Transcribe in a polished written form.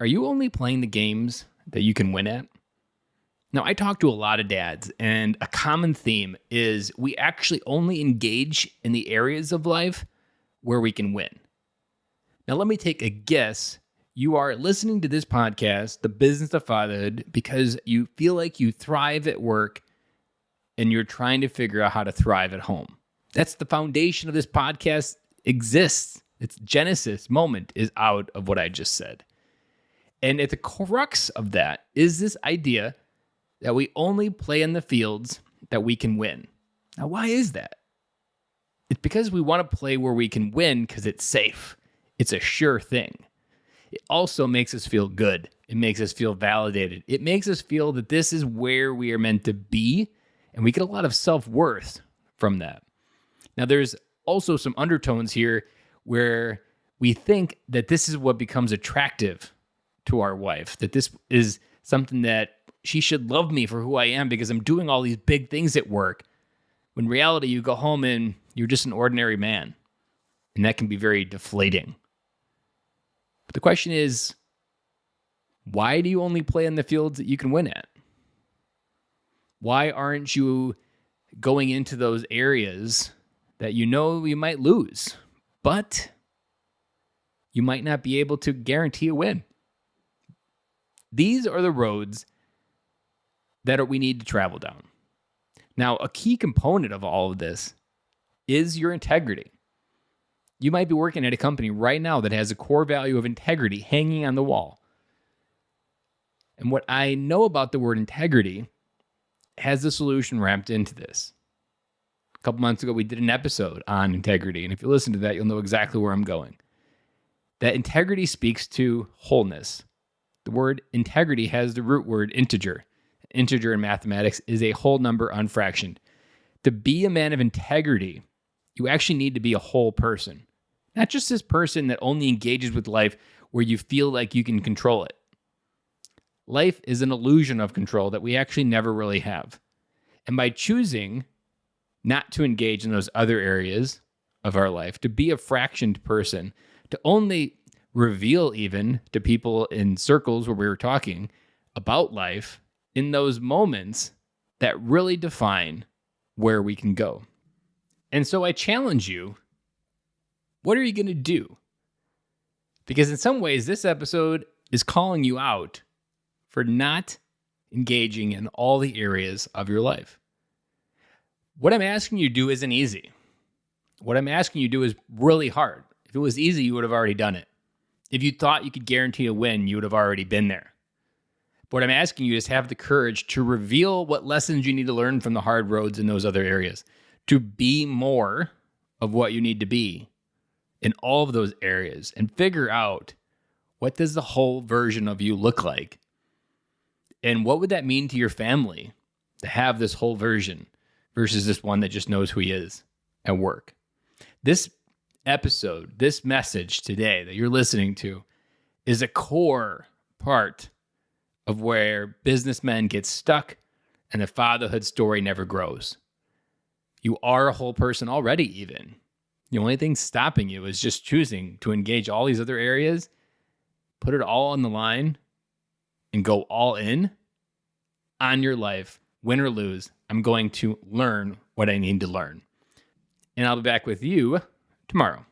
Are you only playing the games that you can win at? Now, I talk to a lot of dads, and a common theme is we actually only engage in the areas of life where we can win. Now, let me take a guess. You are listening to this podcast, The Business of Fatherhood, because you feel like you thrive at work and you're trying to figure out how to thrive at home. That's the foundation of this podcast exists. Its genesis moment is out of what I just said. And at the crux of that is this idea that we only play in the fields that we can win. Now, why is that? It's because we want to play where we can win because it's safe. It's a sure thing. It also makes us feel good. It makes us feel validated. It makes us feel that this is where we are meant to be, and we get a lot of self-worth from that. Now, there's also some undertones here where we think that this is what becomes attractive to our wife, that this is something that she should love me for who I am because I'm doing all these big things at work. When in reality, you go home and you're just an ordinary man. And that can be very deflating. But the question is, why do you only play in the fields that you can win at? Why aren't you going into those areas that you know you might lose, but you might not be able to guarantee a win? These are the roads that we need to travel down. Now, a key component of all of this is your integrity. You might be working at a company right now that has a core value of integrity hanging on the wall. And what I know about the word integrity has the solution wrapped into this. A couple months ago, we did an episode on integrity. And if you listen to that, you'll know exactly where I'm going. That integrity speaks to wholeness. The word integrity has the root word integer. Integer in mathematics is a whole number unfractioned. To be a man of integrity, you actually need to be a whole person. Not just this person that only engages with life where you feel like you can control it. Life is an illusion of control that we actually never really have. And by choosing not to engage in those other areas of our life, to be a fractioned person, to only reveal even to people in circles where we were talking about life in those moments that really define where we can go. And so I challenge you, what are you going to do? Because in some ways, this episode is calling you out for not engaging in all the areas of your life. What I'm asking you to do isn't easy. What I'm asking you to do is really hard. If it was easy, you would have already done it. If you thought you could guarantee a win, you would have already been there. But what I'm asking you is have the courage to reveal what lessons you need to learn from the hard roads in those other areas, to be more of what you need to be in all of those areas and figure out what does the whole version of you look like? And what would that mean to your family to have this whole version versus this one that just knows who he is at work? This episode, this message today that you're listening to is a core part of where businessmen get stuck and the fatherhood story never grows. You are a whole person already even. The only thing stopping you is just choosing to engage all these other areas, put it all on the line, and go all in on your life, win or lose. I'm going to learn what I need to learn. And I'll be back with you tomorrow.